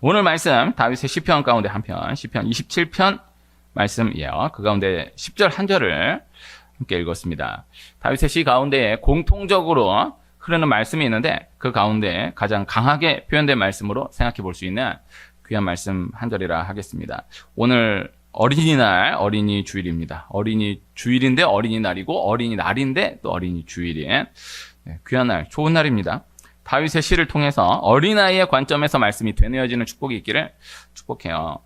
오늘 말씀 다윗의 시편 가운데 한 편, 시편 27편 말씀이에요. 그 가운데 10절 한 절을 함께 읽었습니다. 다윗의 시 가운데 공통적으로 흐르는 말씀이 있는데 그 가운데 가장 강하게 표현된 말씀으로 생각해 볼 수 있는 귀한 말씀 한 절이라 하겠습니다. 오늘 어린이날, 어린이 주일입니다. 어린이 주일인데 어린이날이고 어린이날인데 또 어린이 주일인 귀한 날, 좋은 날입니다. 다윗의 시를 통해서 어린아이의 관점에서 말씀이 되뇌어지는 축복이 있기를 축복해요.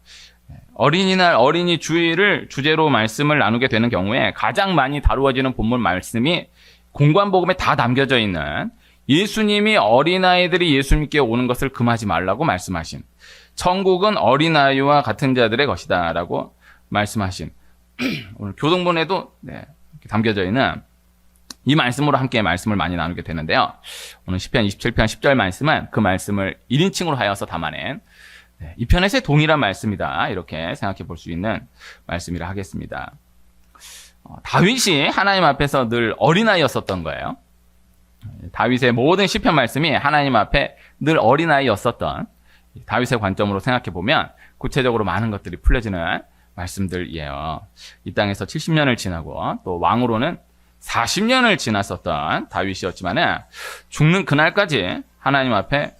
어린이날, 어린이 주일을 주제로 말씀을 나누게 되는 경우에 가장 많이 다루어지는 본문 말씀이 공관복음에 다 담겨져 있는 예수님이 어린아이들이 예수님께 오는 것을 금하지 말라고 말씀하신, 천국은 어린아이와 같은 자들의 것이다 라고 말씀하신, 오늘 교동본에도 담겨져 있는 이 말씀으로 함께 말씀을 많이 나누게 되는데요. 오늘 시편 27편 10절 말씀은 그 말씀을 1인칭으로 하여서 담아낸 이 편에서의 동일한 말씀이다, 이렇게 생각해 볼 수 있는 말씀이라 하겠습니다. 다윗이 하나님 앞에서 늘 어린아이였었던 거예요. 다윗의 모든 시편 말씀이 하나님 앞에 늘 어린아이였었던 다윗의 관점으로 생각해 보면 구체적으로 많은 것들이 풀려지는 말씀들이에요. 이 땅에서 70년을 지나고 또 왕으로는 40년을 지났었던 다윗이었지만은 죽는 그날까지 하나님 앞에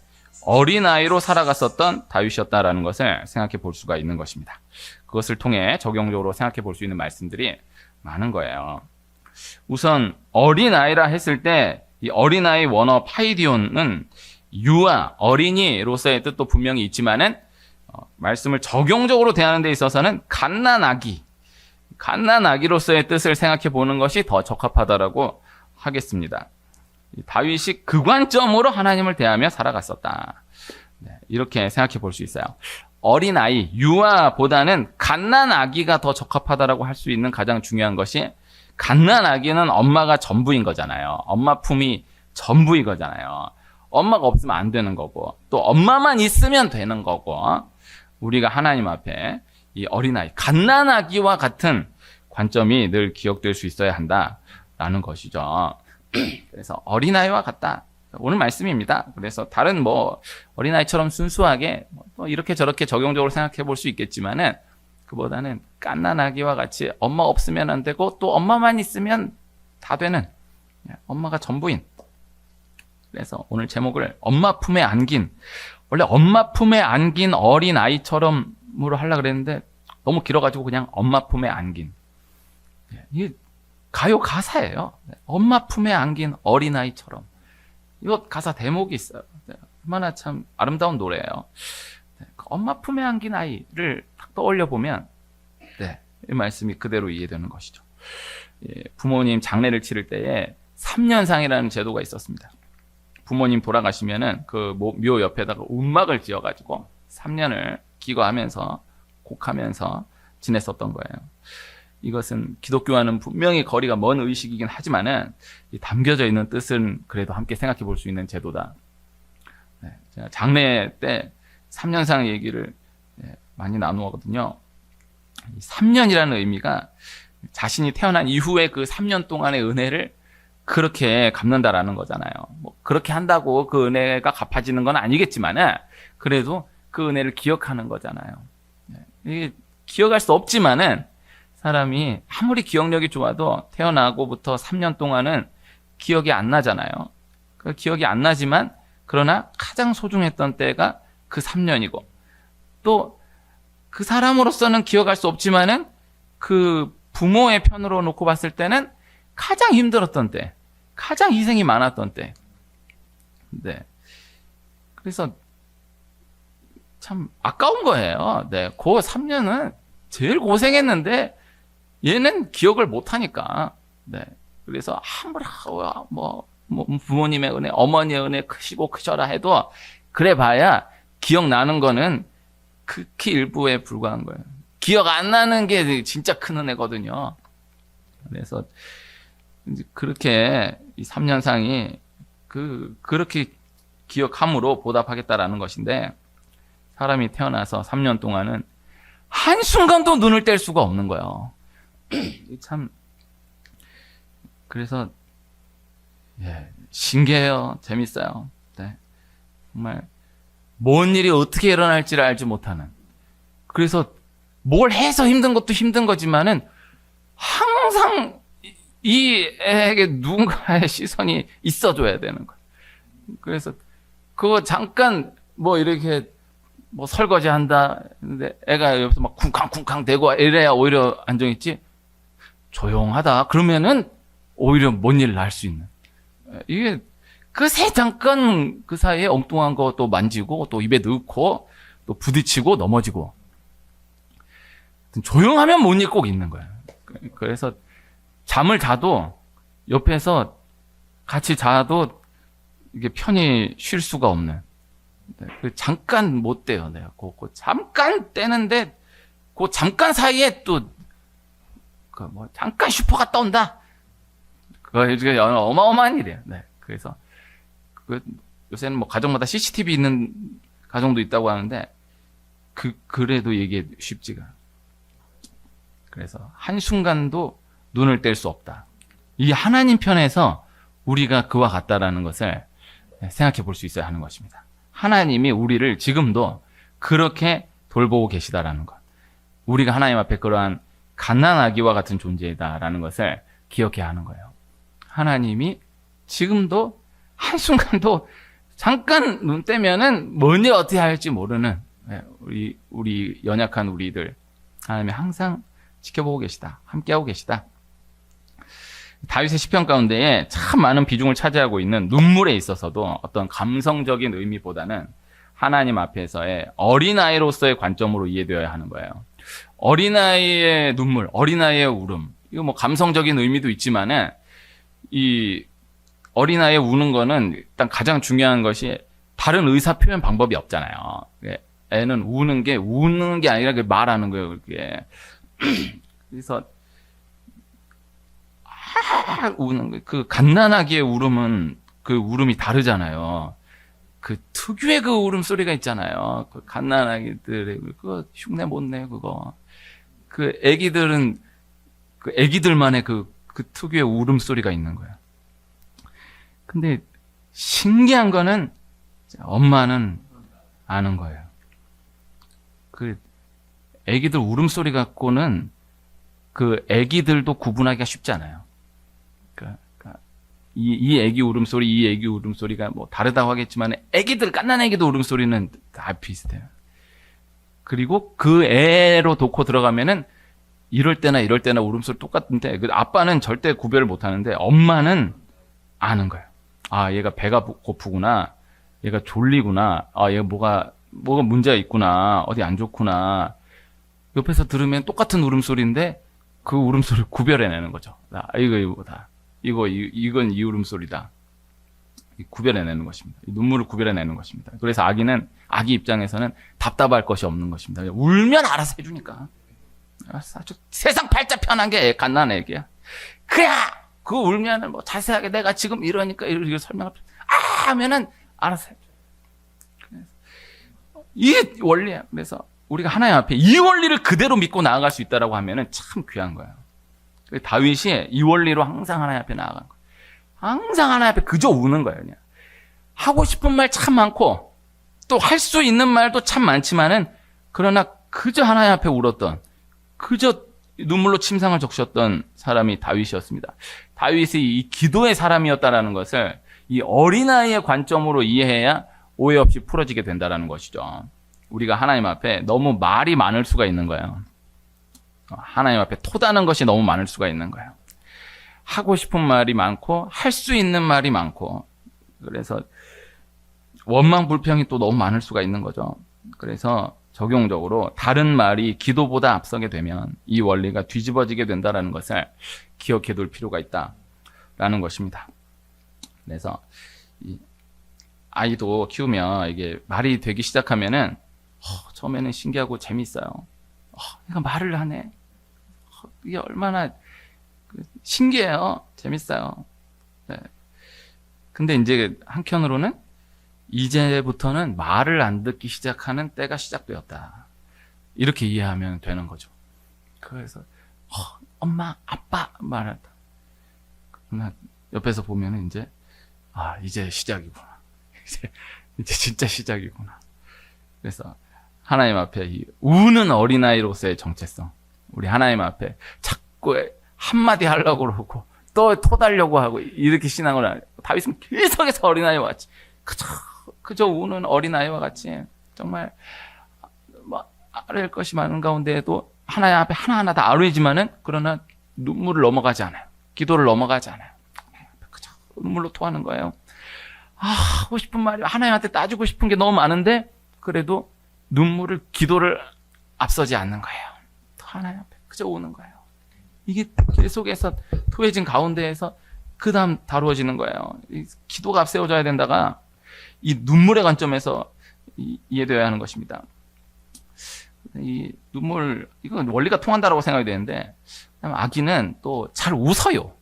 어린아이로 살아갔었던 다윗이었다라는 것을 생각해 볼 수가 있는 것입니다. 그것을 통해 적용적으로 생각해 볼 수 있는 말씀들이 많은 거예요. 우선 어린아이라 했을 때 이 어린아이 원어 파이디온은 유아, 어린이로서의 뜻도 분명히 있지만은 말씀을 적용적으로 대하는 데 있어서는 갓난아기로서의 뜻을 생각해 보는 것이 더 적합하다라고 하겠습니다. 다윗이 그 관점으로 하나님을 대하며 살아갔었다, 이렇게 생각해 볼 수 있어요. 어린아이, 유아보다는 갓난아기가 더 적합하다라고 할 수 있는 가장 중요한 것이, 갓난아기는 엄마가 전부인 거잖아요. 엄마 품이 전부인 거잖아요. 엄마가 없으면 안 되는 거고, 또 엄마만 있으면 되는 거고, 우리가 하나님 앞에 이 어린아이, 갓난아기와 같은 관점이 늘 기억될 수 있어야 한다라는 것이죠. 그래서 어린아이와 같다, 오늘 말씀입니다. 그래서 다른 어린아이처럼 순수하게 이렇게 저렇게 적용적으로 생각해 볼 수 있겠지만은, 그보다는 갓난아기와 같이 엄마 없으면 안 되고 또 엄마만 있으면 다 되는, 엄마가 전부인. 그래서 오늘 제목을 엄마 품에 안긴, 원래 엄마 품에 안긴 어린아이처럼으로 하려고 그랬는데 너무 길어가지고 그냥 엄마 품에 안긴. 이게 가요 가사예요. 엄마 품에 안긴 어린아이처럼. 이거 가사 대목이 있어요. 얼마나 참 아름다운 노래예요. 엄마 품에 안긴 아이를 딱 떠올려 보면 이 말씀이 그대로 이해되는 것이죠. 부모님 장례를 치를 때에 3년상이라는 제도가 있었습니다. 부모님 돌아가시면은 그 묘 옆에다가 움막을 지어가지고 3년을 기거하면서 곡하면서 지냈었던 거예요. 이것은 기독교와는 분명히 거리가 먼 의식이긴 하지만은 담겨져 있는 뜻은 그래도 함께 생각해 볼 수 있는 제도다. 제가 장례 때 3년상 얘기를 많이 나누거든요. 3년이라는 의미가 자신이 태어난 이후에 그 3년 동안의 은혜를 그렇게 갚는다라는 거잖아요. 그렇게 한다고 그 은혜가 갚아지는 건 아니겠지만은 그래도 그 은혜를 기억하는 거잖아요. 이게 기억할 수 없지만은 사람이 아무리 기억력이 좋아도 태어나고부터 3년 동안은 기억이 안 나잖아요. 그 기억이 안 나지만 그러나 가장 소중했던 때가 그 3년이고, 또 그 사람으로서는 기억할 수 없지만은 그 부모의 편으로 놓고 봤을 때는 가장 힘들었던 때, 가장 희생이 많았던 때. 그래서 참 아까운 거예요. 그 3년은 제일 고생했는데 얘는 기억을 못 하니까. 그래서 아무리 부모님의 은혜, 어머니의 은혜 크시고 크셔라 해도 그래 봐야 기억나는 거는 극히 일부에 불과한 거예요. 기억 안 나는 게 진짜 큰 은혜거든요. 그래서 그렇게 이 3년상이 그렇게 기억함으로 보답하겠다라는 것인데, 사람이 태어나서 3년 동안은 한순간도 눈을 뗄 수가 없는 거예요. 참, 그래서 신기해요. 재밌어요. 정말 뭔 일이 어떻게 일어날지를 알지 못하는. 그래서 뭘 해서 힘든 것도 힘든 거지만은 항상 이 애에게 누군가의 시선이 있어줘야 되는 거예요. 그래서 그거 잠깐 뭐 이렇게 뭐 설거지 한다. 근데 애가 옆에서 막 쿵쾅쿵쾅 대고 이래야 오히려 안정있지. 조용하다. 그러면은 오히려 뭔 일을 날 수 있는. 이게 그새 잠깐 그 사이에 엉뚱한 거 또 만지고 또 입에 넣고 또 부딪히고 넘어지고. 조용하면 뭔 일 꼭 있는 거예요. 그래서 잠을 자도 옆에서 같이 자도 이게 편히 쉴 수가 없는. 잠깐 못 떼요. 내가 그 잠깐 떼는데 그 잠깐 사이에 또 그 뭐 잠깐 슈퍼 갔다 온다. 그거 이게 어마어마한 일이에요. 네. 그래서 그 요새는 뭐 가정마다 CCTV 있는 가정도 있다고 하는데 그래도 이게 쉽지가. 그래서 한순간도 눈을 뗄 수 없다. 이 하나님 편에서 우리가 그와 같다라는 것을 생각해 볼 수 있어야 하는 것입니다. 하나님이 우리를 지금도 그렇게 돌보고 계시다라는 것. 우리가 하나님 앞에 그러한 갓난아기와 같은 존재이다라는 것을 기억해야 하는 거예요. 하나님이 지금도 한순간도 잠깐 눈 떼면은 뭔일 어떻게 할지 모르는 우리 연약한 우리들 하나님이 항상 지켜보고 계시다. 함께하고 계시다. 다윗의 시편 가운데에 참 많은 비중을 차지하고 있는 눈물에 있어서도 어떤 감성적인 의미보다는 하나님 앞에서의 어린아이로서의 관점으로 이해되어야 하는 거예요. 어린아이의 눈물, 어린아이의 울음. 이거 뭐 감성적인 의미도 있지만은 이 어린아이 우는 거는 일단 가장 중요한 것이 다른 의사 표현 방법이 없잖아요. 애는 우는 게 아니라 말하는 거예요. 그게. 그래서 우는 그 갓난아기의 울음은 그 울음이 다르잖아요. 그 특유의 그 울음소리가 있잖아요. 그 갓난아기들의 그거 흉내 못 내 그거. 그 애기들은 그 애기들만의 그 특유의 울음소리가 있는 거예요. 근데 신기한 거는 엄마는 아는 거예요. 그 애기들 울음소리 갖고는 그 애기들도 구분하기가 쉽지 않아요. 그러니까 이 애기 울음소리, 이 애기 울음소리가 뭐 다르다고 하겠지만 애기들, 갓난 애기들 울음소리는 다 비슷해요. 그리고 그 애로 놓고 들어가면은 이럴 때나 울음소리 똑같은데 그 아빠는 절대 구별을 못 하는데 엄마는 아는 거예요. 아, 얘가 배가 고프구나. 얘가 졸리구나. 아, 얘가 뭐가 문제가 있구나. 어디 안 좋구나. 옆에서 들으면 똑같은 울음소리인데 그 울음소리를 구별해내는 거죠. 이건 이 울음소리다. 구별해내는 것입니다. 눈물을 구별해내는 것입니다. 그래서 아기 입장에서는 답답할 것이 없는 것입니다. 울면 알아서 해주니까. 아주 세상 팔자 편한 게 갓난 애기야. 그래! 그거 울면은 뭐 자세하게 내가 지금 이러니까 이렇게 설명할 하면은 알아서 해줘. 이게 원리야. 그래서 우리가 하나님 앞에 이 원리를 그대로 믿고 나아갈 수 있다라고 하면은 참 귀한 거예요. 다윗이 이 원리로 항상 하나님 앞에 나아간 거예요. 항상 하나님 앞에 그저 우는 거예요. 그냥. 하고 싶은 말 참 많고 또 할 수 있는 말도 참 많지만은 그러나 그저 하나님 앞에 울었던 그저 눈물로 침상을 적셨던 사람이 다윗이었습니다. 다윗이 이 기도의 사람이었다라는 것을 이 어린아이의 관점으로 이해해야 오해 없이 풀어지게 된다라는 것이죠. 우리가 하나님 앞에 너무 말이 많을 수가 있는 거예요. 하나님 앞에 토다는 것이 너무 많을 수가 있는 거예요. 하고 싶은 말이 많고 할 수 있는 말이 많고 그래서 원망 불평이 또 너무 많을 수가 있는 거죠. 그래서 적용적으로 다른 말이 기도보다 앞서게 되면 이 원리가 뒤집어지게 된다는 것을 기억해 둘 필요가 있다라는 것입니다. 그래서 이 아이도 키우면 이게 말이 되기 시작하면은 처음에는 신기하고 재밌어요. 얘가 말을 하네. 이게 얼마나 신기해요. 재밌어요. 네. 근데 이제 한편으로는 이제부터는 말을 안 듣기 시작하는 때가 시작되었다. 이렇게 이해하면 되는 거죠. 그래서 엄마, 아빠 말한다. 그러나 옆에서 보면은 이제 이제 시작이구나. 이제 진짜 시작이구나. 그래서 하나님 앞에 이 우는 어린아이로서의 정체성, 우리 하나님 앞에 자꾸 한마디 하려고 그러고 또 토달려고 하고 이렇게 신앙을 하는, 다윗은 계속해서 어린아이와 같이 그저 우는 어린아이와 같이 정말 뭐 아뢰할 것이 많은 가운데에도 하나님 앞에 하나하나 다 아뢰지만은 그러나 눈물을 넘어가지 않아요. 기도를 넘어가지 않아요. 그저 눈물로 토하는 거예요. 하고 싶은 말이, 하나님한테 따지고 싶은 게 너무 많은데 그래도 눈물을, 기도를 앞서지 않는 거예요. 하나님 앞에 그저 우는 거예요. 이게 계속해서 토해진 가운데에서 그 다음 다루어지는 거예요. 이 기도가 앞세워져야 된다가 이 눈물의 관점에서 이해되어야 하는 것입니다. 이 눈물, 이건 원리가 통한다라고 생각이 되는데, 아기는 또 잘 웃어요.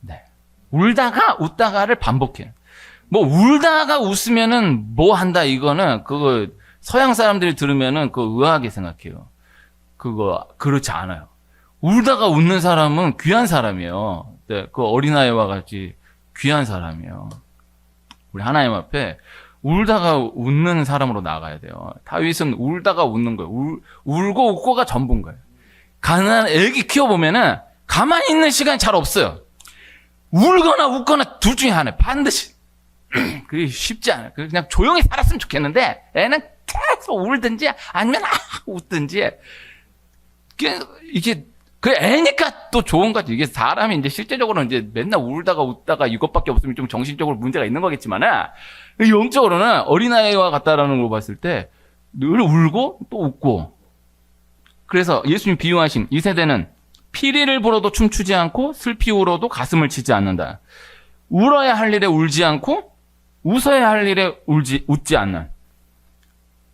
네. 울다가 웃다가를 반복해요. 뭐 울다가 웃으면은 뭐 한다, 이거는 그거 서양 사람들이 들으면은 그거 의아하게 생각해요. 그거 그렇지 않아요. 울다가 웃는 사람은 귀한 사람이에요. 네, 그 어린아이와 같이 귀한 사람이에요. 우리 하나님 앞에 울다가 웃는 사람으로 나가야 돼요. 다윗은 울다가 웃는 거예요. 울고 웃고가 전부인 거예요. 가난한 애기 키워보면은 가만히 있는 시간이 잘 없어요. 울거나 웃거나 둘 중에 하나, 반드시. 그게 쉽지 않아요. 그냥 조용히 살았으면 좋겠는데 애는 계속 울든지 아니면 웃든지, 이게 그 애니까 또 좋은 거지. 이게 사람이 이제 실제적으로는 이제 맨날 울다가 웃다가 이것밖에 없으면 좀 정신적으로 문제가 있는 거겠지만은, 영적으로는 어린아이와 같다라는 걸 봤을 때 늘 울고 또 웃고. 그래서 예수님 비유하신 이 세대는 피리를 불어도 춤추지 않고 슬피 울어도 가슴을 치지 않는다. 울어야 할 일에 울지 않고 웃어야 할 일에 웃지 않는,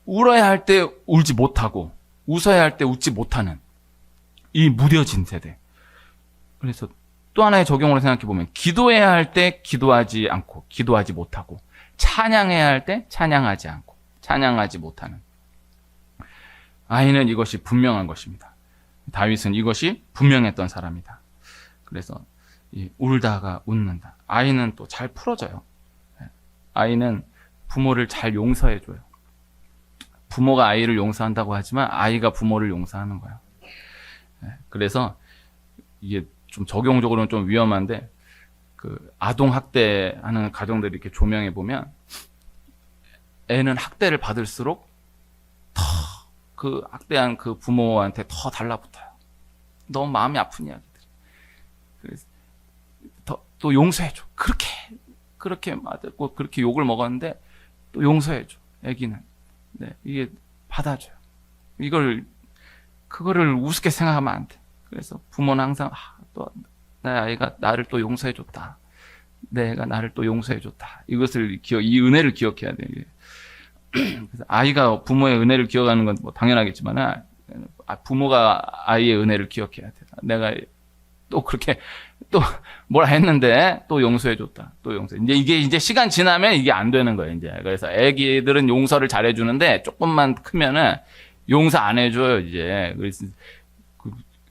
울어야 할 때 울지 못하고 웃어야 할 때 웃지 못하는 이 무뎌진 세대. 그래서 또 하나의 적용으로 생각해 보면, 기도해야 할 때 기도하지 않고 기도하지 못하고, 찬양해야 할 때 찬양하지 않고 찬양하지 못하는 아이는 이것이 분명한 것입니다. 다윗은 이것이 분명했던 사람이다. 그래서 울다가 웃는다. 아이는 또 잘 풀어져요. 아이는 부모를 잘 용서해줘요. 부모가 아이를 용서한다고 하지만 아이가 부모를 용서하는 거예요. 그래서 이게 좀 적용적으로는 좀 위험한데, 그 아동 학대하는 가정들이 이렇게 조명해 보면 애는 학대를 받을수록 더 그 학대한 그 부모한테 더 달라붙어요. 너무 마음이 아픈 이야기들. 그래서 또 용서해줘. 그렇게 맞고 그렇게 욕을 먹었는데 또 용서해줘. 애기는. 네, 이게 받아줘요. 그거를 우습게 생각하면 안 돼. 그래서 부모는 항상 또 내 아이가 나를 또 용서해줬다. 내 애가 나를 또 용서해줬다. 이 은혜를 기억해야 돼. 그래서 아이가 부모의 은혜를 기억하는 건 뭐 당연하겠지만, 부모가 아이의 은혜를 기억해야 돼. 내가 또 그렇게 또 뭐라 했는데 또 용서해줬다. 또 용서. 이제 시간 지나면 이게 안 되는 거예요. 이제 그래서 애기들은 용서를 잘해주는데 조금만 크면은 용서 안 해줘요. 이제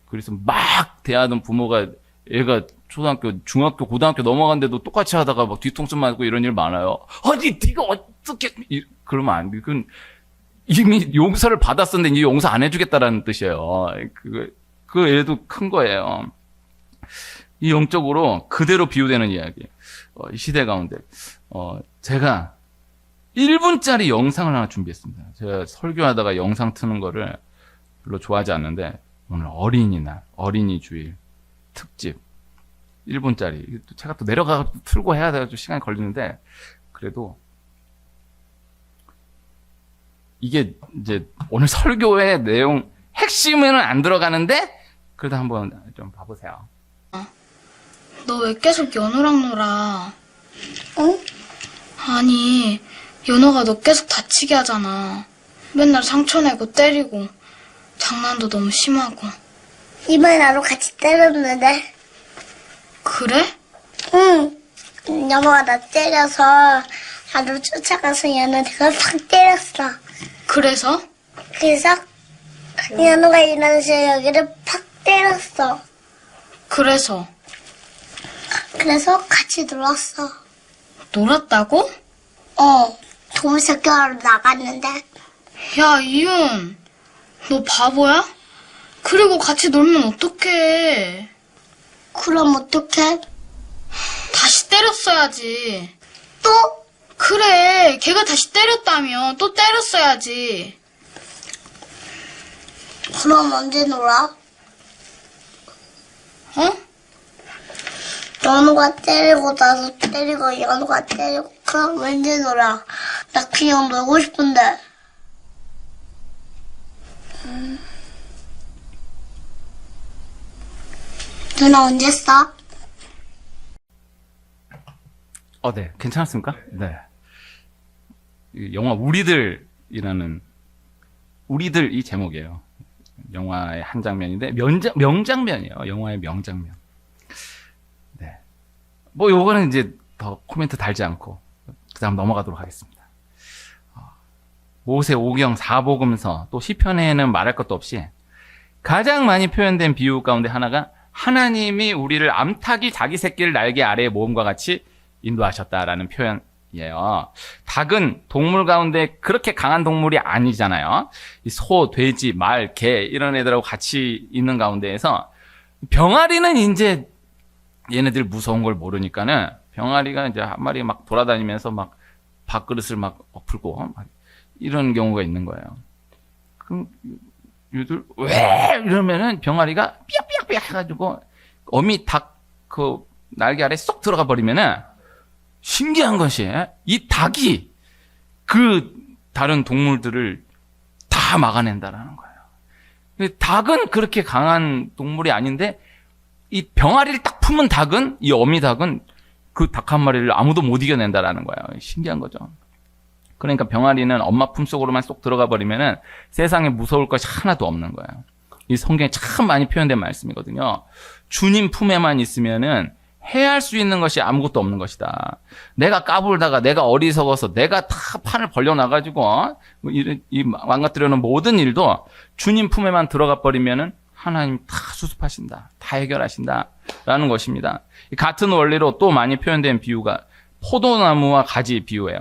그래서 막 대하던 부모가, 얘가 초등학교, 중학교, 고등학교 넘어간데도 똑같이 하다가 막 뒤통수 맞고 이런 일 많아요. 아니, 네가 어떻게, 그러면 안 돼. 그건 이미 용서를 받았었는데 이제 용서 안 해주겠다라는 뜻이에요. 그 애도 큰 거예요. 이 영적으로 그대로 비유되는 이야기. 이 시대 가운데. 제가 1분짜리 영상을 하나 준비했습니다. 제가 설교하다가 영상 트는 거를 별로 좋아하지 않는데, 오늘 어린이날, 어린이 주일 특집 1분짜리. 제가 또 내려가서 틀고 해야 돼가지고 시간이 걸리는데, 그래도 이게 이제 오늘 설교의 내용 핵심에는 안 들어가는데 그래도 한번 좀 봐보세요. 너 왜 계속 연호랑 놀아? 어? 아니, 연호가 너 계속 다치게 하잖아. 맨날 상처 내고 때리고 장난도 너무 심하고. 이번에 나도 같이 때렸는데. 그래? 응. 연호가 나 때려서 나도 쫓아가서 연호가 팍 때렸어. 그래서? 그래서 연호가 일어나서 여기를 팍 때렸어. 그래서 같이 놀았어. 놀았다고? 동물학교로 나갔는데. 야, 이윤. 너 바보야? 그리고 같이 놀면 어떡해. 그럼 어떡해? 다시 때렸어야지. 또? 그래, 걔가 다시 때렸다며. 또 때렸어야지. 그럼 언제 놀아? 어? 연우가 때리고 나도 때리고 연우가 때리고 그럼 언제 놀아? 나 그냥 놀고 싶은데. 누나 언제 써? 네. 괜찮았습니까? 네. 이 영화 우리들이라는 우리들 이 제목이에요. 영화의 한 장면인데 명장면이에요. 영화의 명장면. 네. 뭐 요거는 이제 더 코멘트 달지 않고 그다음 넘어가도록 하겠습니다. 모세 오경 사복음서 또 시편에는 말할 것도 없이 가장 많이 표현된 비유 가운데 하나가 하나님이 우리를 암탉이 자기 새끼를 날개 아래에 모음과 같이 인도하셨다라는 표현이에요. 닭은 동물 가운데 그렇게 강한 동물이 아니잖아요. 이 소, 돼지, 말, 개 이런 애들하고 같이 있는 가운데에서 병아리는 이제 얘네들 무서운 걸 모르니까는 병아리가 이제 한 마리 막 돌아다니면서 막 밥그릇을 막 엎을고 막 이런 경우가 있는 거예요. 그럼 얘들 왜 이러면은 병아리가 삐약삐약삐약 해가지고 어미 닭 그 날개 아래 쏙 들어가 버리면은 신기한 것이 이 닭이 그 다른 동물들을 다 막아낸다라는 거예요. 닭은 그렇게 강한 동물이 아닌데 이 병아리를 딱 품은 닭은 이 어미 닭은 그 닭 한 마리를 아무도 못 이겨낸다라는 거예요. 신기한 거죠. 그러니까 병아리는 엄마 품속으로만 쏙 들어가 버리면은 세상에 무서울 것이 하나도 없는 거예요. 이 성경에 참 많이 표현된 말씀이거든요. 주님 품에만 있으면은 해할 수 있는 것이 아무것도 없는 것이다. 내가 까불다가 내가 어리석어서 내가 다 판을 벌려놔가지고 이 망가뜨려놓은 모든 일도 주님 품에만 들어가 버리면은 하나님 다 수습하신다. 다 해결하신다. 라는 것입니다. 같은 원리로 또 많이 표현된 비유가 포도나무와 가지 비유예요.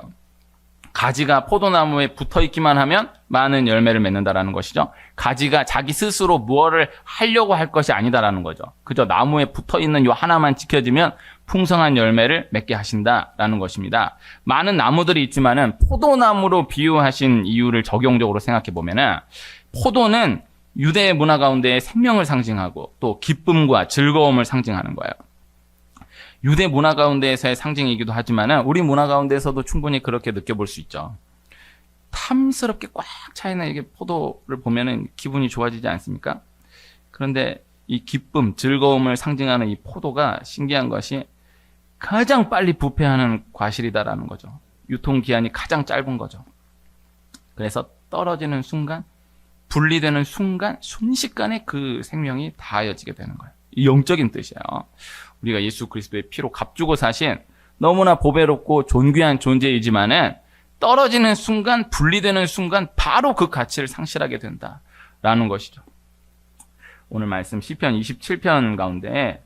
가지가 포도나무에 붙어있기만 하면 많은 열매를 맺는다라는 것이죠. 가지가 자기 스스로 무엇을 하려고 할 것이 아니다라는 거죠. 그저 나무에 붙어있는 요 하나만 지켜지면 풍성한 열매를 맺게 하신다라는 것입니다. 많은 나무들이 있지만은 포도나무로 비유하신 이유를 적용적으로 생각해 보면은 포도는 유대 문화 가운데 생명을 상징하고 또 기쁨과 즐거움을 상징하는 거예요. 유대 문화 가운데에서의 상징이기도 하지만 우리 문화 가운데에서도 충분히 그렇게 느껴볼 수 있죠. 탐스럽게 꽉 차있는 이게 포도를 보면은 기분이 좋아지지 않습니까? 그런데 이 기쁨, 즐거움을 상징하는 이 포도가 신기한 것이 가장 빨리 부패하는 과실이다라는 거죠. 유통기한이 가장 짧은 거죠. 그래서 떨어지는 순간, 분리되는 순간, 순식간에 그 생명이 다하여지게 되는 거예요. 이 영적인 뜻이에요. 우리가 예수 그리스도의 피로 값주고 사신 너무나 보배롭고 존귀한 존재이지만은 떨어지는 순간, 분리되는 순간 바로 그 가치를 상실하게 된다라는 것이죠. 오늘 말씀 시편 27편 가운데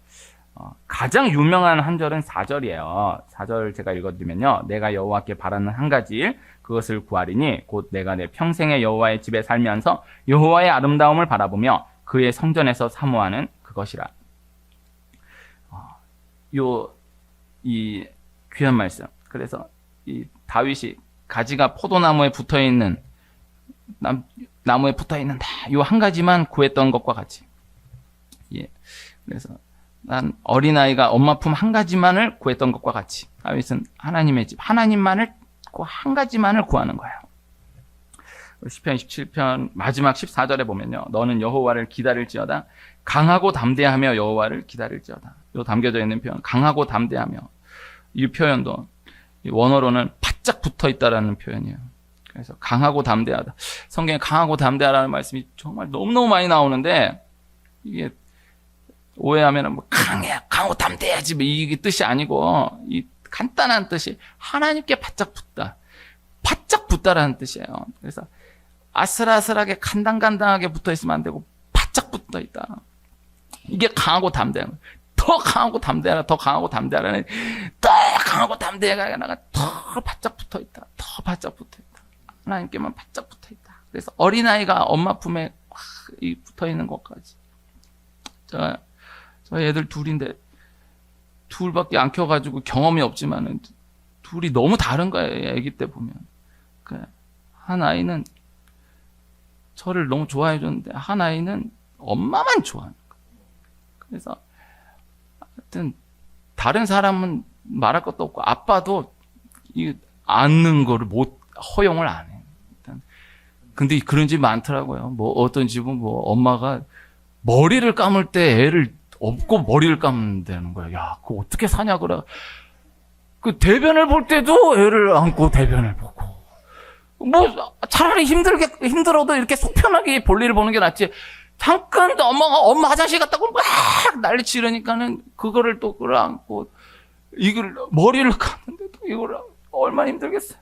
가장 유명한 한 절은 4절이에요. 4절 제가 읽어드리면요. 내가 여호와께 바라는 한 가지 일 그것을 구하리니 곧 내가 내 평생의 여호와의 집에 살면서 여호와의 아름다움을 바라보며 그의 성전에서 사모하는 그것이라. 이 귀한 말씀. 그래서 이 다윗이 가지가 포도나무에 붙어있는 나무에 붙어있는다. 요 한 가지만 구했던 것과 같이. 예. 그래서 난 어린아이가 엄마 품 한 가지만을 구했던 것과 같이. 다윗은 하나님의 집, 하나님만을 한 가지만을 구하는 거예요. 시편 27편 마지막 14절에 보면요. 너는 여호와를 기다릴지어다. 강하고 담대하며 여호와를 기다릴지어다. 요 담겨져 있는 표현, 강하고 담대하며. 이 표현도 원어로는 바짝 붙어 있다라는 표현이에요. 그래서 강하고 담대하다. 성경에 강하고 담대하라는 말씀이 정말 너무너무 많이 나오는데 이게 오해하면은 뭐 강하고 담대해야지 뭐 이게 뜻이 아니고 이 간단한 뜻이 하나님께 바짝 붙다. 바짝 붙다라는 뜻이에요. 그래서 아슬아슬하게 간당간당하게 붙어 있으면 안 되고 바짝 붙어 있다. 이게 강하고 담대한 거예요. 더 강하고 담대하라, 더 강하고 담대하라는, 더 강하고 담대하가 더 바짝 붙어 있다. 더 바짝 붙어 있다. 하나님께만 바짝 붙어 있다. 그래서 어린아이가 엄마 품에 붙어 있는 것까지. 저 애들 둘인데, 둘밖에 안 켜가지고 경험이 없지만은, 둘이 너무 다른 거예요, 아기 때 보면. 한 아이는 저를 너무 좋아해 줬는데, 한 아이는 엄마만 좋아하는 거예요. 그래서, 하여튼, 다른 사람은 말할 것도 없고, 아빠도 이 안는 거를 허용을 안 해요. 일단. 근데 그런 집 많더라고요. 뭐, 어떤 집은 뭐, 엄마가 머리를 감을 때 애를 업고 머리를 감는다는 거야. 야, 그거 어떻게 사냐, 그래. 그 대변을 볼 때도 애를 안고 대변을 보고. 뭐, 차라리 힘들어도 이렇게 속 편하게 볼일을 보는 게 낫지. 잠깐 엄마 화장실 갔다고 막 난리 치르니까는 그거를 또 끌어안고, 이걸 머리를 감는데도 이걸 얼마나 힘들겠어요.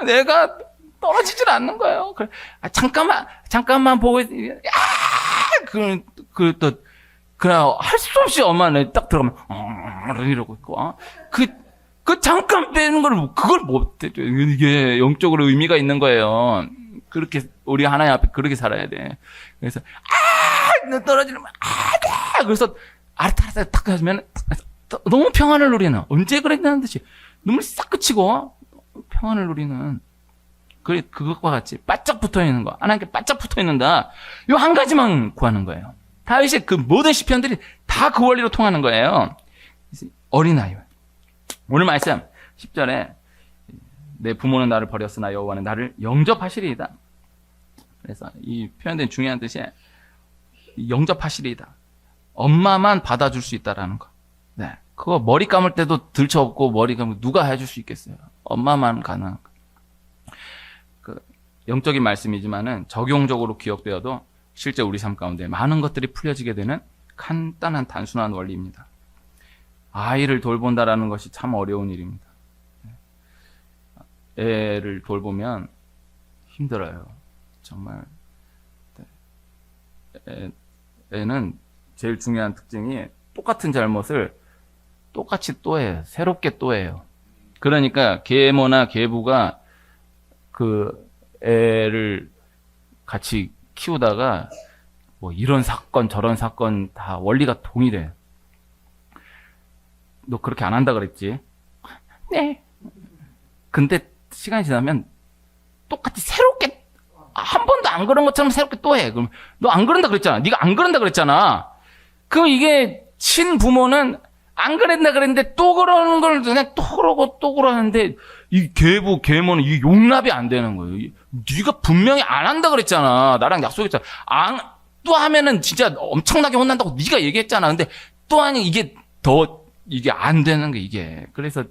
내가 떨어지질 않는 거예요. 그래, 잠깐만 보고, 그냥 할 수 없이 엄마는 딱 들어가면, 이러고 있고, 그 잠깐 빼는 그걸 못 해줘. 이게 영적으로 의미가 있는 거예요. 그렇게, 우리 하나님 앞에 그렇게 살아야 돼. 그래서, 떨어지면, 그래서, 아르타르타 딱 하면, 너무 평안을 누리는, 언제 그랬다는 듯이, 눈물 싹 그치고, 평안을 누리는, 그것과 같이, 바짝 붙어 있는 거. 하나님께 바짝 붙어 있는다. 요 한 가지만 구하는 거예요. 다윗의 그 모든 시편들이 다 그 원리로 통하는 거예요. 어린아이. 오늘 말씀 10절에 내 부모는 나를 버렸으나 여호와는 나를 영접하시리이다. 그래서 이 표현된 중요한 뜻이 영접하시리이다. 엄마만 받아줄 수 있다라는 거. 네, 그거 머리 감을 때도 들쳐없고 머리 감을 누가 해줄 수 있겠어요. 엄마만 가능한 거. 그 영적인 말씀이지만은 적용적으로 기억되어도 실제 우리 삶 가운데 많은 것들이 풀려지게 되는 간단한 단순한 원리입니다. 아이를 돌본다라는 것이 참 어려운 일입니다. 애를 돌보면 힘들어요. 정말. 애는 제일 중요한 특징이 똑같은 잘못을 똑같이 또 해요. 새롭게 또 해요. 그러니까 계모나 계부가 그 애를 같이 키우다가 뭐 이런 사건 저런 사건 다 원리가 동일해. 너 그렇게 안 한다 그랬지? 네. 근데 시간이 지나면 똑같이 새롭게 한 번도 안 그런 것처럼 새롭게 또 해. 그럼 너 안 그런다 그랬잖아. 네가 안 그런다 그랬잖아. 그럼 이게 친부모는 안 그랬나 그랬는데 또 그러는 걸 그냥 또 그러고 또 그러는데 이 계부 계모는 이 용납이 안 되는 거예요. 네가 분명히 안 한다 그랬잖아. 나랑 약속했잖아. 또 하면은 진짜 엄청나게 혼난다고 네가 얘기했잖아. 근데 또 하니 이게 안 되는 게 이게. 그래서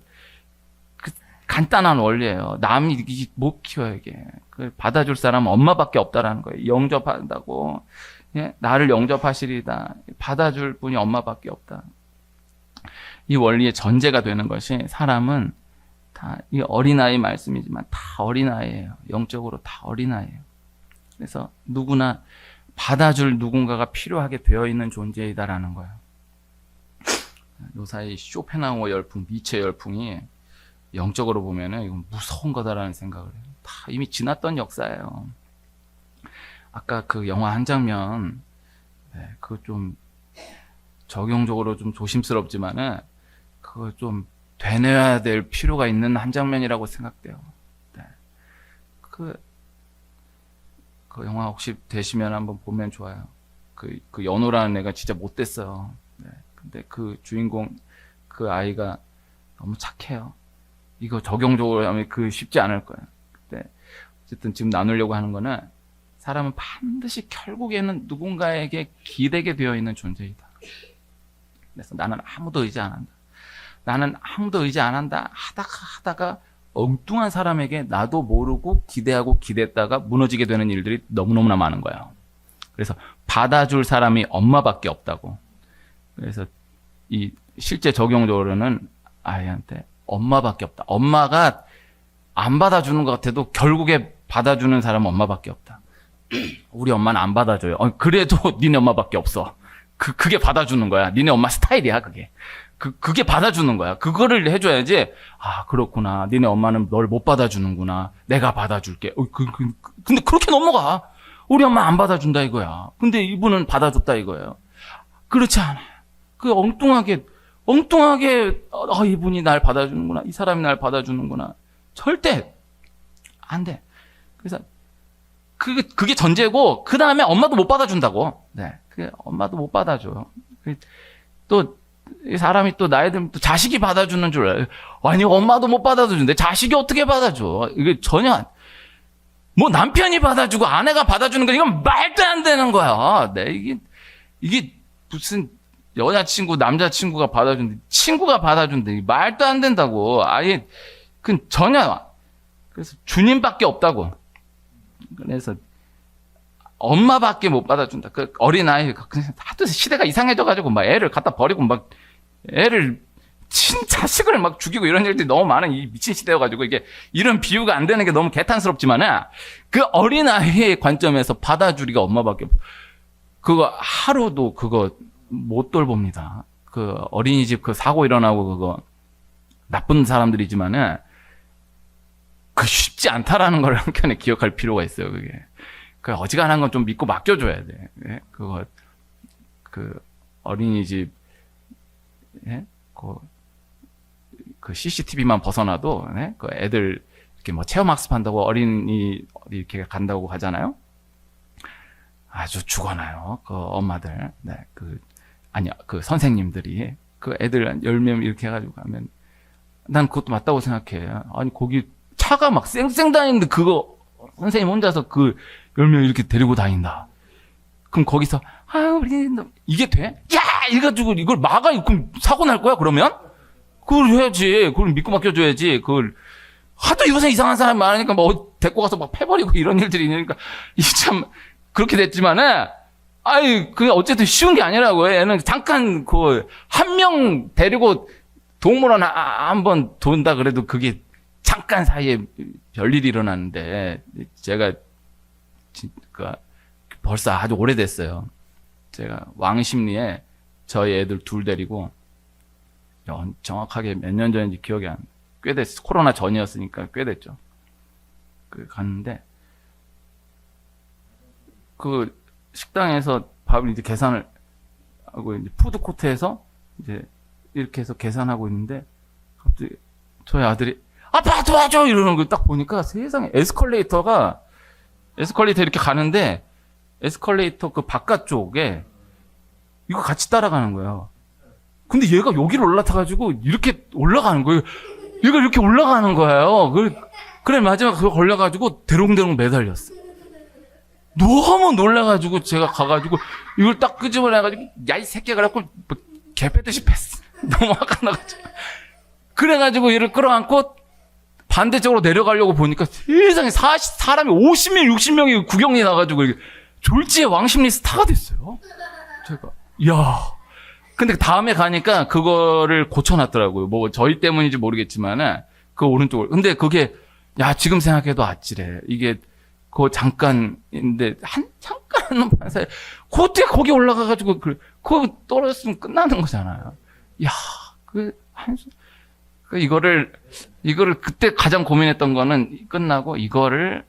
그 간단한 원리예요. 남이 이게 못 키워요, 이게. 받아줄 사람은 엄마밖에 없다라는 거예요. 영접한다고. 예? 나를 영접하시리다. 받아줄 분이 엄마밖에 없다. 이 원리의 전제가 되는 것이 사람은 다 이 어린아이 말씀이지만 다 어린아이예요. 영적으로 다 어린아이예요. 그래서 누구나 받아줄 누군가가 필요하게 되어 있는 존재이다라는 거예요. 요사이 쇼펜하우어 열풍, 니체 열풍이 영적으로 보면은 이건 무서운 거다라는 생각을 해요. 다 이미 지났던 역사예요. 아까 그 영화 한 장면, 그거 좀 적용적으로 좀 조심스럽지만은 그거 좀 되뇌어야 될 필요가 있는 한 장면이라고 생각돼요. 네. 그 영화 혹시 되시면 한번 보면 좋아요. 그 연호라는 애가 진짜 못됐어요. 네. 근데 그 주인공, 그 아이가 너무 착해요. 이거 적용적으로 하면 쉽지 않을 거예요. 근데 어쨌든 지금 나누려고 하는 거는 사람은 반드시 결국에는 누군가에게 기대게 되어 있는 존재이다. 그래서 나는 아무도 의지 안 한다. 나는 아무도 의지 안 한다. 하다가 엉뚱한 사람에게 나도 모르고 기대하고 기댔다가 무너지게 되는 일들이 너무너무나 많은 거예요. 그래서 받아줄 사람이 엄마밖에 없다고. 그래서 이 실제 적용적으로는 아이한테 엄마밖에 없다. 엄마가 안 받아주는 것 같아도 결국에 받아주는 사람은 엄마밖에 없다. 우리 엄마는 안 받아줘요. 그래도 니네 엄마밖에 없어. 그게 받아주는 거야. 니네 엄마 스타일이야, 그게. 그게 받아주는 거야. 그거를 해줘야지. 아, 그렇구나. 니네 엄마는 널 못 받아주는구나. 내가 받아줄게. 근데 그렇게 넘어가. 우리 엄마 안 받아준다 이거야. 근데 이분은 받아줬다 이거예요. 그렇지 않아요. 엉뚱하게, 이분이 날 받아주는구나. 이 사람이 날 받아주는구나. 절대 안 돼. 그래서 그게 전제고, 그 다음에 엄마도 못 받아준다고. 네. 엄마도 못 받아줘요. 또, 이 사람이 또 나이 들면 또 자식이 받아주는 줄 알아요. 아니, 엄마도 못 받아주는데 자식이 어떻게 받아줘? 이게 전혀, 뭐 남편이 받아주고 아내가 받아주는 거, 이건 말도 안 되는 거야. 네. 이게 무슨 여자친구, 남자친구가 받아준대, 친구가 받아준대. 말도 안 된다고. 아예, 전혀. 그래서 주님밖에 없다고. 그래서 엄마밖에 못 받아준다. 어린아이, 하도 시대가 이상해져가지고 막 애를 갖다 버리고 막 애를 친자식을 막 죽이고 이런 일들이 너무 많은 이 미친 시대여가지고 이게 이런 비유가 안 되는 게 너무 개탄스럽지만은 그 어린아이의 관점에서 받아주리가 엄마밖에 그거 하루도 그거 못 돌봅니다. 그 어린이집 그 사고 일어나고 그거 나쁜 사람들이지만은 그 쉽지 않다라는 걸 한켠에 기억할 필요가 있어요. 그게 그 어지간한 건 좀 믿고 맡겨줘야 돼. 예? 그거 그 어린이집 예? 그 CCTV만 벗어나도 네? 그 애들 이렇게 뭐 체험학습한다고 어린이 이렇게 간다고 하잖아요. 아주 죽어나요. 그 엄마들, 네, 그 선생님들이 그 애들 10명 이렇게 해가지고 가면 난 그것도 맞다고 생각해. 아니 거기 차가 막 쌩쌩 다니는데 그거 선생님 혼자서 그 10명 이렇게 데리고 다닌다. 그럼 거기서 우리 이게 돼? 야! 이래가지고 이걸 막아. 그럼 사고 날 거야 그러면? 그걸 해야지. 그걸 믿고 맡겨줘야지. 그걸 하도 요새 이상한 사람이 많으니까 뭐 데리고 가서 막 패버리고 이런 일들이 있으니까 이게 참 그렇게 됐지만은 그게 어쨌든 쉬운 게 아니라고요. 얘는 잠깐 한 명 데리고 동물원 한번 돈다 그래도 그게 잠깐 사이에 별일이 일어났는데 제가 벌써 아주 오래됐어요. 제가 왕십리에 저희 애들 둘 데리고 정확하게 몇 년 전인지 기억이 안 나요. 꽤 됐어. 코로나 전이었으니까 꽤 됐죠. 갔는데 그 식당에서 밥을 이제 계산을 하고 이제 푸드코트에서 이제 이렇게 해서 계산하고 있는데 갑자기 저희 아들이 아빠 도와줘 이러는 걸 딱 보니까 세상에 에스컬레이터 이렇게 가는데 에스컬레이터 그 바깥쪽에 이거 같이 따라가는 거예요. 근데 얘가 여기를 올라타가지고 이렇게 올라가는 거예요. 얘가 이렇게 올라가는 거예요. 그래 마지막 그거 걸려가지고 대롱대롱 매달렸어. 너무 놀라가지고 제가 가가지고 이걸 딱 끄집어내가지고 야 이 새끼야 그래갖고 개 빼듯이 뺐어. 너무 화가 나가지고 그래가지고 얘를 끌어안고 반대쪽으로 내려가려고 보니까 세상에 사람이 50명 60명이 구경이 나가지고 졸지에 왕십리 스타가 됐어요. 제가 근데 다음에 가니까 그거를 고쳐놨더라고요. 뭐 저희 때문인지 모르겠지만은 그 오른쪽을. 근데 그게 지금 생각해도 아찔해. 이게 잠깐인데 잠깐 사이 어떻게 거기 올라가가지고 그거 떨어졌으면 끝나는 거잖아요. 이거를 그때 가장 고민했던 거는 끝나고 이거를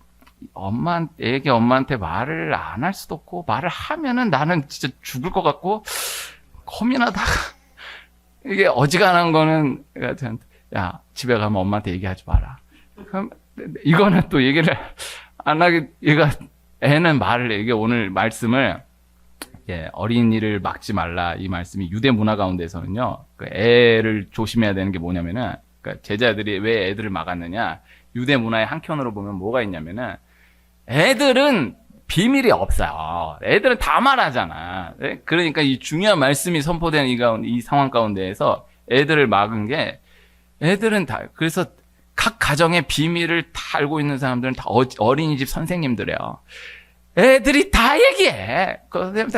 엄마한테 말을 안 할 수도 없고 말을 하면은 나는 진짜 죽을 것 같고 고민하다가 이게 어지간한 거는 야 집에 가면 엄마한테 얘기하지 마라. 그럼 이거는 또 얘기를 안 하게 애는 이게 오늘 말씀을 어린이를 막지 말라 이 말씀이 유대 문화 가운데서는요 애를 조심해야 되는 게 뭐냐면은 제자들이 왜 애들을 막았느냐 유대 문화의 한켠으로 보면 뭐가 있냐면은 애들은 비밀이 없어요. 애들은 다 말하잖아. 그러니까 이 중요한 말씀이 선포된 이 상황 가운데에서 애들을 막은 게 애들은 다 그래서 각 가정의 비밀을 다 알고 있는 사람들은 다 어린이집 선생님들이에요. 애들이 다 얘기해.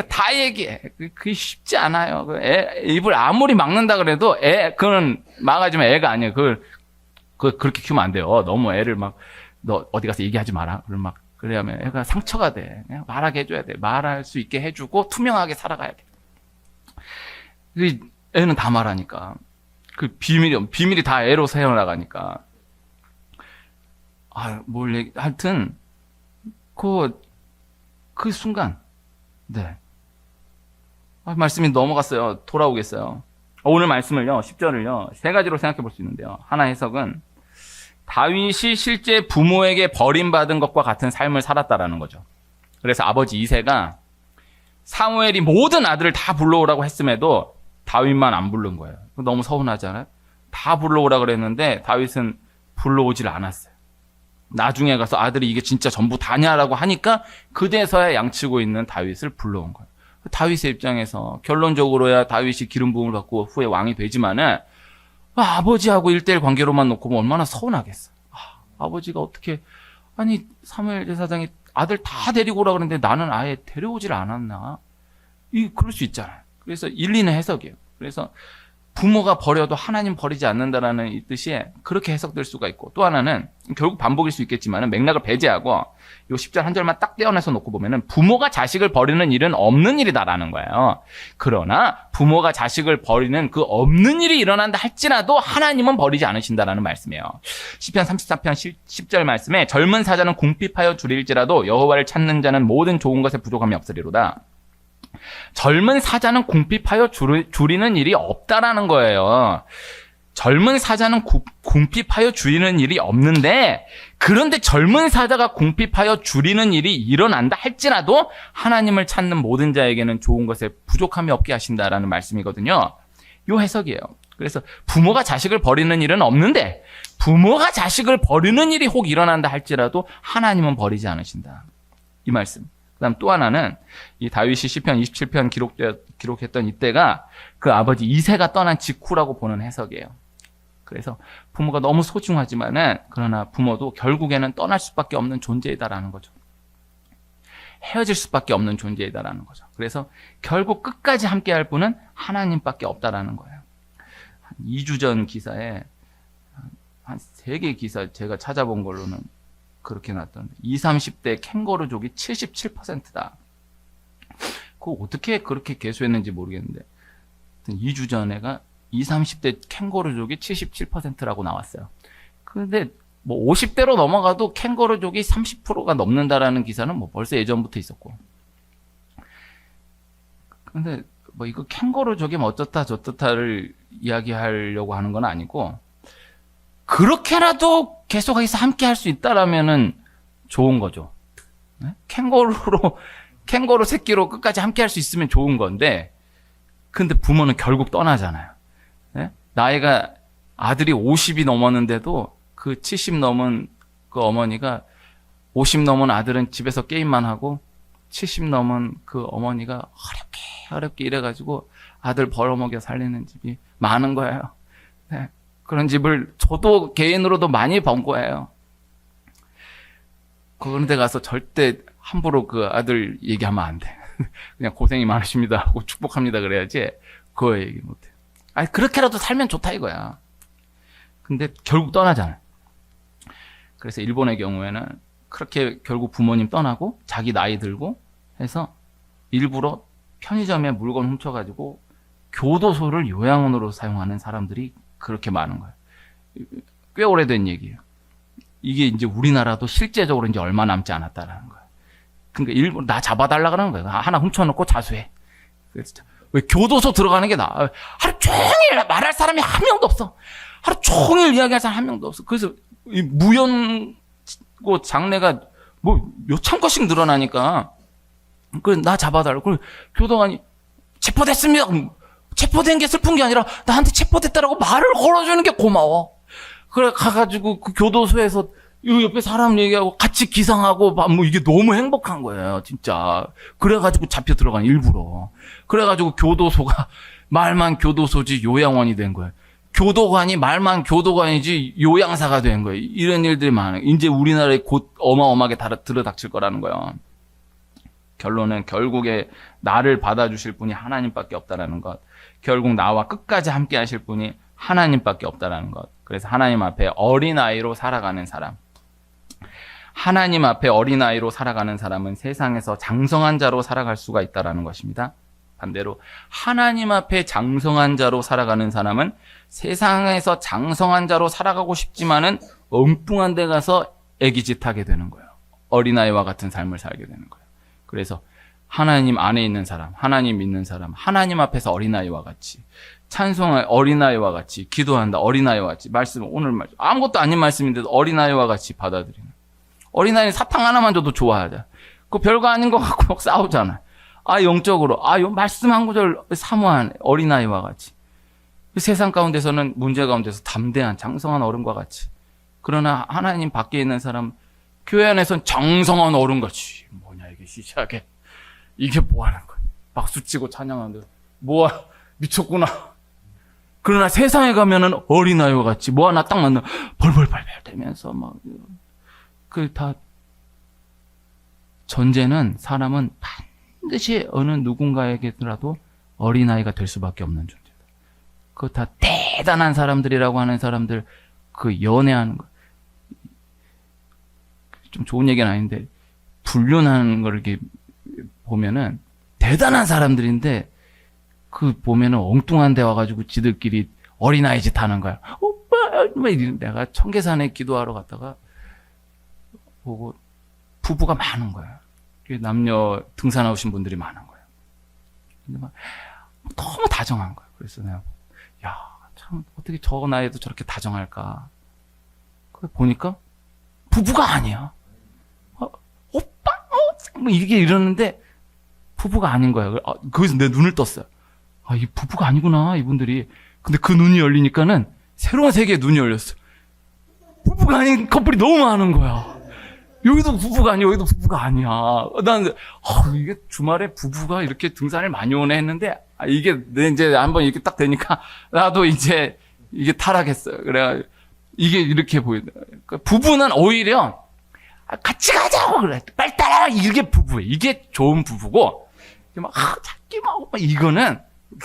다 얘기해. 그게 쉽지 않아요. 입을 아무리 막는다 그래도 그건 막아주면 애가 아니에요. 그렇게 키우면 안 돼요. 너무 애를 너 어디 가서 얘기하지 마라. 그러면 애가 상처가 돼. 그냥 말하게 해줘야 돼. 말할 수 있게 해주고 투명하게 살아가야 돼. 애는 다 말하니까. 그 비밀이 다 애로 새어나가니까. 하여튼, 그 순간, 네. 말씀이 넘어갔어요. 돌아오겠어요. 오늘 말씀을요, 10절을요, 세 가지로 생각해 볼 수 있는데요. 하나 해석은, 다윗이 실제 부모에게 버림받은 것과 같은 삶을 살았다라는 거죠. 그래서 아버지 이새가 사무엘이 모든 아들을 다 불러오라고 했음에도 다윗만 안 부른 거예요. 너무 서운하잖아요. 다 불러오라 그랬는데 다윗은 불러오질 않았어요. 나중에 가서 아들이 이게 진짜 전부 다냐라고 하니까 그제서야 양치고 있는 다윗을 불러온 거예요. 다윗의 입장에서 결론적으로야 다윗이 기름 부음을 받고 후에 왕이 되지만은 아버지하고 1대1 관계로만 놓고 보면 얼마나 서운하겠어. 아버지가 어떻게 사무엘 제사장이 아들 다 데리고 오라 그랬는데 나는 아예 데려오질 않았나? 그럴 수 있잖아요. 그래서 일리는 해석이에요. 그래서 부모가 버려도 하나님 버리지 않는다라는 이 뜻이 그렇게 해석될 수가 있고, 또 하나는 결국 반복일 수 있겠지만 맥락을 배제하고 요 10절 한 절만 딱 떼어내서 놓고 보면은 부모가 자식을 버리는 일은 없는 일이다라는 거예요. 그러나 부모가 자식을 버리는 그 없는 일이 일어난다 할지라도 하나님은 버리지 않으신다라는 말씀이에요. 시편 34편 10절 말씀에 젊은 사자는 궁핍하여 줄일지라도 여호와를 찾는 자는 모든 좋은 것에 부족함이 없으리로다. 젊은 사자는 궁핍하여 줄이는 일이 없다라는 거예요. 젊은 사자는 궁핍하여 줄이는 일이 없는데, 그런데 젊은 사자가 궁핍하여 줄이는 일이 일어난다 할지라도 하나님을 찾는 모든 자에게는 좋은 것에 부족함이 없게 하신다라는 말씀이거든요. 요 해석이에요. 그래서 부모가 자식을 버리는 일은 없는데 부모가 자식을 버리는 일이 혹 일어난다 할지라도 하나님은 버리지 않으신다. 이 말씀. 그다음 또 하나는 이 다윗이 시편 27편 기록했던 이때가 그 아버지 이새가 떠난 직후라고 보는 해석이에요. 그래서 부모가 너무 소중하지만은 그러나 부모도 결국에는 떠날 수밖에 없는 존재이다라는 거죠. 헤어질 수밖에 없는 존재이다라는 거죠. 그래서 결국 끝까지 함께할 분은 하나님밖에 없다라는 거예요. 한 2주 전 기사에 한 3개 기사 제가 찾아본 걸로는 그렇게 났던데 20, 30대 캥거루족이 77%다. 그거 어떻게 그렇게 개수했는지 모르겠는데 2주 전에가 20, 30대 캥거루족이 77%라고 나왔어요. 그런데 뭐 50대로 넘어가도 캥거루족이 30%가 넘는다라는 기사는 뭐 벌써 예전부터 있었고. 근데 뭐 이거 캥거루족이 뭐 어쩌다 저쩌다를 이야기하려고 하는 건 아니고, 그렇게라도 계속해서 함께 할 수 있다라면은 좋은 거죠. 네? 캥거루 새끼로 끝까지 함께 할 수 있으면 좋은 건데, 근데 부모는 결국 떠나잖아요. 네? 나이가 아들이 50이 넘었는데도 그 70 넘은 그 어머니가 50 넘은 아들은 집에서 게임만 하고 70 넘은 그 어머니가 어렵게 이래가지고 아들 벌어먹여 살리는 집이 많은 거예요. 네. 그런 집을 저도 개인으로도 많이 본 거예요. 그런 데 가서 절대 함부로 그 아들 얘기하면 안 돼. 그냥 고생이 많으십니다 하고 축복합니다 그래야지 그거 얘기 못 해. 아니 그렇게라도 살면 좋다 이거야. 근데 결국 떠나잖아요. 그래서 일본의 경우에는 그렇게 결국 부모님 떠나고 자기 나이 들고 해서 일부러 편의점에 물건 훔쳐가지고 교도소를 요양원으로 사용하는 사람들이 그렇게 많은 거예요. 꽤 오래된 얘기예요. 이게 이제 우리나라도 실제적으로 이제 얼마 남지 않았다라는 거예요. 그러니까 일부러 나 잡아달라 그러는 거예요. 하나 훔쳐놓고 자수해. 그래서 왜 교도소 들어가는 게 나아? 하루 종일 말할 사람이 한 명도 없어. 하루 종일 이야기할 사람 한 명도 없어. 그래서 이 무연고 장래가 뭐 몇천 건씩 늘어나니까 그래 나 잡아달라고. 그래 교도관이 체포됐습니다. 체포된 게 슬픈 게 아니라 나한테 체포됐다라고 말을 걸어주는 게 고마워. 그래 가가지고 그 교도소에서 이 옆에 사람 얘기하고 같이 기상하고 뭐 이게 너무 행복한 거예요 진짜. 그래가지고 잡혀 들어간 일부러. 그래가지고 교도소가 말만 교도소지 요양원이 된 거예요. 교도관이 말만 교도관이지 요양사가 된 거예요. 이런 일들이 많아요. 이제 우리나라에 곧 어마어마하게 들어닥칠 거라는 거예요. 결론은 결국에 나를 받아주실 분이 하나님밖에 없다라는 것. 결국 나와 끝까지 함께 하실 분이 하나님밖에 없다라는 것. 그래서 하나님 앞에 어린아이로 살아가는 사람. 하나님 앞에 어린아이로 살아가는 사람은 세상에서 장성한 자로 살아갈 수가 있다라는 것입니다. 반대로 하나님 앞에 장성한 자로 살아가는 사람은 세상에서 장성한 자로 살아가고 싶지만은 엉뚱한 데 가서 애기짓 하게 되는 거예요. 어린아이와 같은 삶을 살게 되는 거예요. 그래서 하나님 안에 있는 사람, 하나님 믿는 사람, 하나님 앞에서 어린아이와 같이 찬송할 어린아이와 같이 기도한다. 어린아이와 같이 말씀, 오늘 말씀 아무것도 아닌 말씀인데도 어린아이와 같이 받아들이는. 어린아이는 사탕 하나만 줘도 좋아하자. 그 별거 아닌 것 같고 막 싸우잖아. 영적으로 요 말씀 한 구절 사모한 어린아이와 같이. 세상 가운데서는 문제 가운데서 담대한 장성한 어른과 같이. 그러나 하나님 밖에 있는 사람, 교회 안에서는 장성한 어른같이. 뭐냐 이게 시시하게. 이게 뭐 하는 거야. 박수치고 찬양하는데 뭐야 미쳤구나. 그러나 세상에 가면은 어린아이와 같이 뭐 하나 딱 만나 벌벌벌벌 대면서 막 다 전제는 사람은 반드시 어느 누군가에게라도 어린아이가 될 수밖에 없는 존재다. 그거 다 대단한 사람들이라고 하는 사람들 그 연애하는 거 좀 좋은 얘기는 아닌데 불륜하는 걸 이렇게 보면은 대단한 사람들인데 그 보면은 엉뚱한 데 와가지고 지들끼리 어린아이 짓 하는 거야. 오빠, 내가 청계산에 기도하러 갔다가 보고 부부가 많은 거야. 남녀 등산하신 분들이 많은 거야. 근데 막 너무 다정한 거야. 그래서 내가 야, 참 어떻게 저 나이에도 저렇게 다정할까? 그 보니까 부부가 아니야. 오빠, 뭐 이게 이러는데 부부가 아닌 거야. 거기서 내 눈을 떴어요. 이 부부가 아니구나, 이분들이. 근데 그 눈이 열리니까는 새로운 세계에 눈이 열렸어. 부부가 아닌 커플이 너무 많은 거야. 여기도 부부가 아니야, 여기도 부부가 아니야. 난, 이게 주말에 부부가 이렇게 등산을 많이 오네 했는데, 이게 이제 한번 이렇게 딱 되니까, 나도 이제 이게 타락했어요. 그래, 이게 이렇게 보인다. 그러니까 부부는 오히려, 같이 가자고 그래. 빨리 따라와. 이게 부부예요. 이게 좋은 부부고, 막, 찾기 막, 이거는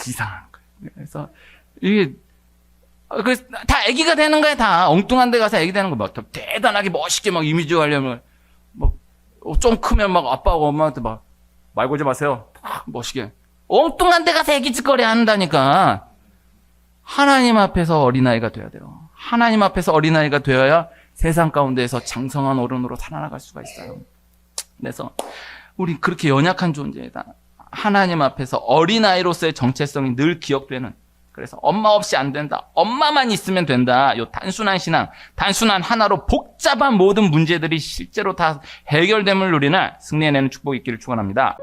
이상한 거예요. 그래서, 이게, 그래서 다 애기가 되는 거야, 다. 엉뚱한 데 가서 애기 되는 거 막, 대단하게 멋있게 막 이미지 하려면, 막, 좀 크면 막 아빠하고 엄마한테 막, 말 걸지 마세요. 멋있게. 엉뚱한 데 가서 애기 짓거리 한다니까. 하나님 앞에서 어린아이가 돼야 돼요. 하나님 앞에서 어린아이가 되어야 세상 가운데에서 장성한 어른으로 살아나갈 수가 있어요. 그래서, 우리 그렇게 연약한 존재이다. 하나님 앞에서 어린아이로서의 정체성이 늘 기억되는, 그래서 엄마 없이 안 된다, 엄마만 있으면 된다, 요 단순한 신앙, 단순한 하나로 복잡한 모든 문제들이 실제로 다 해결됨을 누리는 승리해내는 축복이 있기를 축원합니다.